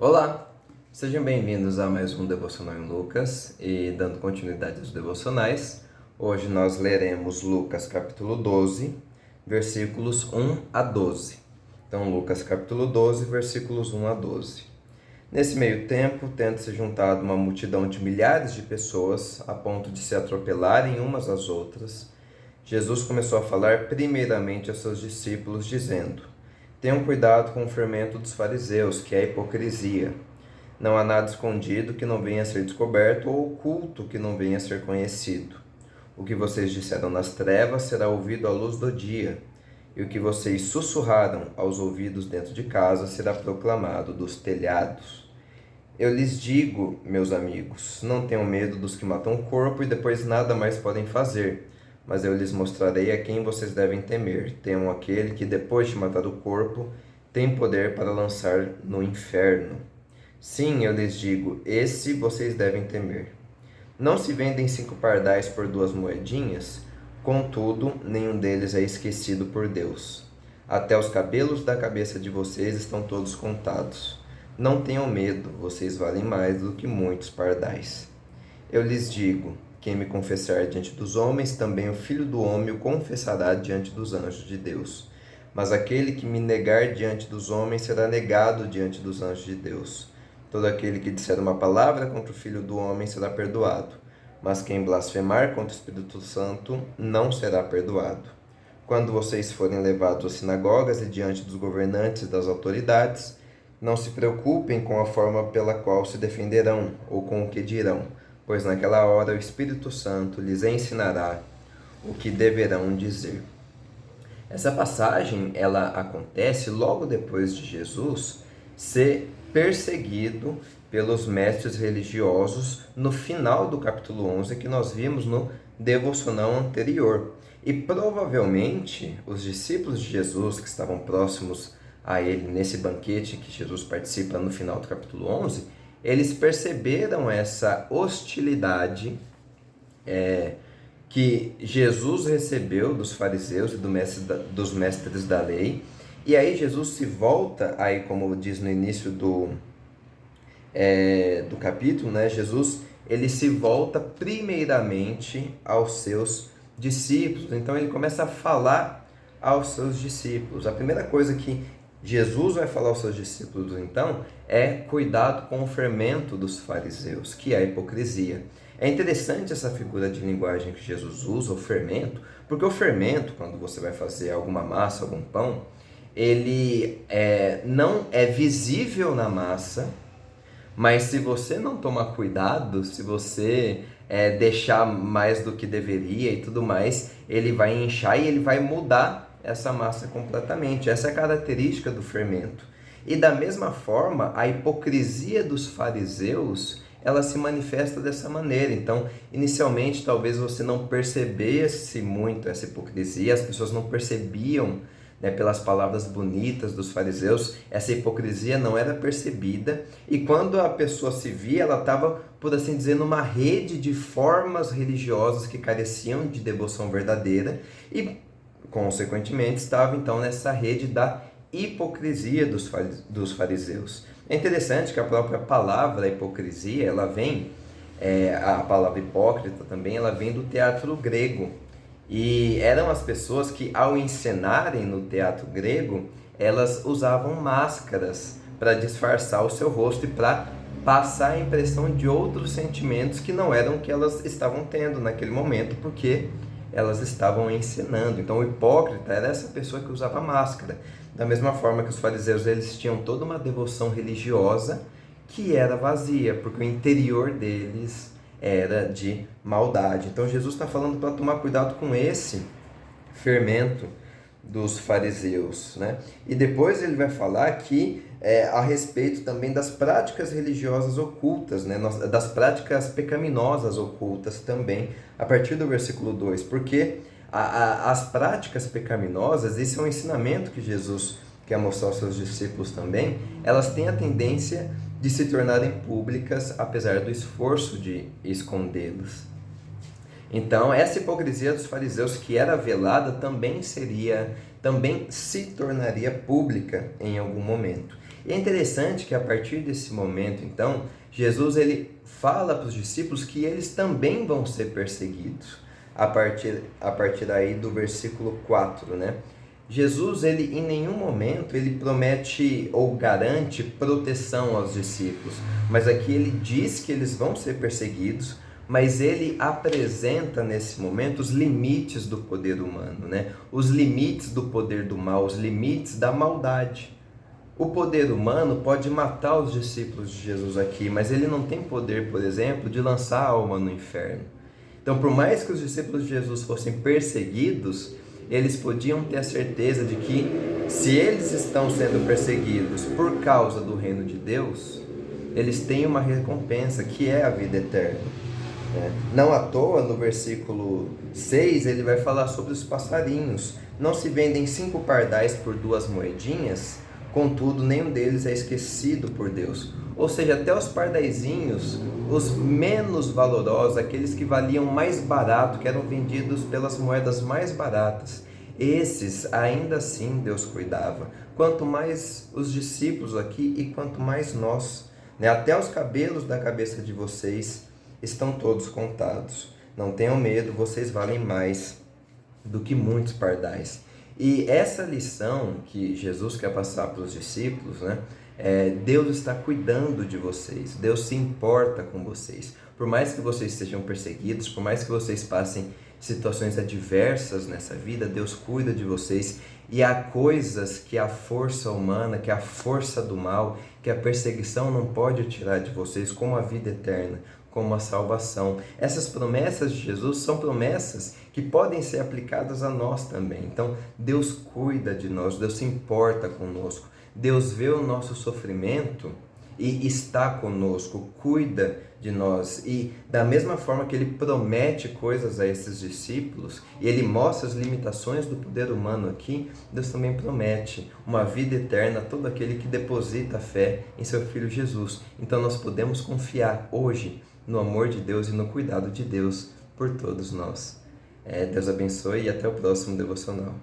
Olá, sejam bem-vindos a mais um Devocional em Lucas e dando continuidade aos devocionais. Hoje nós leremos Lucas capítulo 12, versículos 1 a 12. Então, Lucas capítulo 12, versículos 1 a 12. Nesse meio tempo, tendo se juntado uma multidão de milhares de pessoas a ponto de se atropelarem umas às outras, Jesus começou a falar primeiramente aos seus discípulos, dizendo: Tenham cuidado com o fermento dos fariseus, que é a hipocrisia. Não há nada escondido que não venha a ser descoberto ou oculto que não venha a ser conhecido. O que vocês disseram nas trevas será ouvido à luz do dia, e o que vocês sussurraram aos ouvidos dentro de casa será proclamado dos telhados. Eu lhes digo, meus amigos, não tenham medo dos que matam o corpo e depois nada mais podem fazer, mas eu lhes mostrarei a quem vocês devem temer. Temam aquele que, depois de matar o corpo, tem poder para lançar no inferno. Sim, eu lhes digo, esse vocês devem temer. Não se vendem 5 pardais por 2 moedinhas? Contudo, nenhum deles é esquecido por Deus. Até os cabelos da cabeça de vocês estão todos contados. Não tenham medo, vocês valem mais do que muitos pardais. Eu lhes digo, quem me confessar diante dos homens, também o Filho do Homem o confessará diante dos anjos de Deus. Mas aquele que me negar diante dos homens será negado diante dos anjos de Deus. Todo aquele que disser uma palavra contra o Filho do Homem será perdoado, mas quem blasfemar contra o Espírito Santo não será perdoado. Quando vocês forem levados às sinagogas e diante dos governantes e das autoridades, não se preocupem com a forma pela qual se defenderão ou com o que dirão, pois naquela hora o Espírito Santo lhes ensinará o que deverão dizer. Essa passagem, ela acontece logo depois de Jesus ser perseguido pelos mestres religiosos no final do capítulo 11 que nós vimos no devocional anterior. E provavelmente os discípulos de Jesus que estavam próximos a ele nesse banquete que Jesus participa no final do capítulo 11, eles perceberam essa hostilidade que Jesus recebeu dos fariseus e dos mestres da lei. E aí Jesus se volta, aí como diz no início do capítulo, né? Jesus ele se volta primeiramente aos seus discípulos. Então ele começa a falar aos seus discípulos. A primeira coisa que Jesus vai falar aos seus discípulos, então, é cuidado com o fermento dos fariseus, que é a hipocrisia. É interessante essa figura de linguagem que Jesus usa, o fermento, porque o fermento, quando você vai fazer alguma massa, algum pão, ele não é visível na massa, mas se você não tomar cuidado, se você deixar mais do que deveria e tudo mais, ele vai inchar e ele vai mudar essa massa completamente. Essa é a característica do fermento. E da mesma forma, a hipocrisia dos fariseus, ela se manifesta dessa maneira. Então, inicialmente, talvez você não percebesse muito essa hipocrisia, as pessoas não percebiam, né, pelas palavras bonitas dos fariseus, essa hipocrisia não era percebida, e quando a pessoa se via, ela estava, por assim dizer, numa rede de formas religiosas que careciam de devoção verdadeira, e consequentemente estava então nessa rede da hipocrisia dos fariseus. É interessante que a própria palavra hipocrisia, ela vem, a palavra hipócrita também, ela vem do teatro grego. E eram as pessoas que, ao encenarem no teatro grego, elas usavam máscaras para disfarçar o seu rosto e para passar a impressão de outros sentimentos que não eram o que elas estavam tendo naquele momento, porque elas estavam encenando. Então o hipócrita era essa pessoa que usava máscara. Da mesma forma que os fariseus, eles tinham toda uma devoção religiosa que era vazia, porque o interior deles era de maldade. Então Jesus está falando para tomar cuidado com esse fermento dos fariseus, né? E depois ele vai falar que a respeito também das práticas religiosas ocultas, né? Das práticas pecaminosas ocultas também, a partir do versículo 2, porque as práticas pecaminosas, esse é um ensinamento que Jesus quer mostrar aos seus discípulos também, elas têm a tendência de se tornarem públicas, apesar do esforço de escondê-las. Então, essa hipocrisia dos fariseus, que era velada, também se tornaria pública em algum momento. E é interessante que a partir desse momento, então, Jesus ele fala para os discípulos que eles também vão ser perseguidos. A partir daí do versículo 4, né? Jesus, ele em nenhum momento ele promete ou garante proteção aos discípulos, mas aqui ele diz que eles vão ser perseguidos, mas ele apresenta nesse momento os limites do poder humano, né? Os limites do poder do mal, os limites da maldade. O poder humano pode matar os discípulos de Jesus aqui, mas ele não tem poder, por exemplo, de lançar a alma no inferno. Então, por mais que os discípulos de Jesus fossem perseguidos, eles podiam ter a certeza de que, se eles estão sendo perseguidos por causa do reino de Deus, eles têm uma recompensa, que é a vida eterna. Não à toa, no versículo 6, ele vai falar sobre os passarinhos. Não se vendem 5 pardais por 2 moedinhas, contudo, nenhum deles é esquecido por Deus. Ou seja, até os pardaizinhos, os menos valorosos, aqueles que valiam mais barato, que eram vendidos pelas moedas mais baratas, esses ainda assim Deus cuidava. Quanto mais os discípulos aqui e quanto mais nós, né? Até os cabelos da cabeça de vocês estão todos contados. Não tenham medo, vocês valem mais do que muitos pardais. E essa lição que Jesus quer passar para os discípulos, né? Deus está cuidando de vocês, Deus se importa com vocês. Por mais que vocês sejam perseguidos, por mais que vocês passem situações adversas nessa vida, Deus cuida de vocês. E há coisas que a força humana, que a força do mal, que a perseguição não pode tirar de vocês, como a vida eterna, como a salvação. Essas promessas de Jesus são promessas que podem ser aplicadas a nós também. Então, Deus cuida de nós, Deus se importa conosco, Deus vê o nosso sofrimento e está conosco, cuida de nós. E da mesma forma que ele promete coisas a esses discípulos, e ele mostra as limitações do poder humano aqui, Deus também promete uma vida eterna a todo aquele que deposita a fé em seu Filho Jesus. Então nós podemos confiar hoje no amor de Deus e no cuidado de Deus por todos nós. Deus abençoe e até o próximo devocional.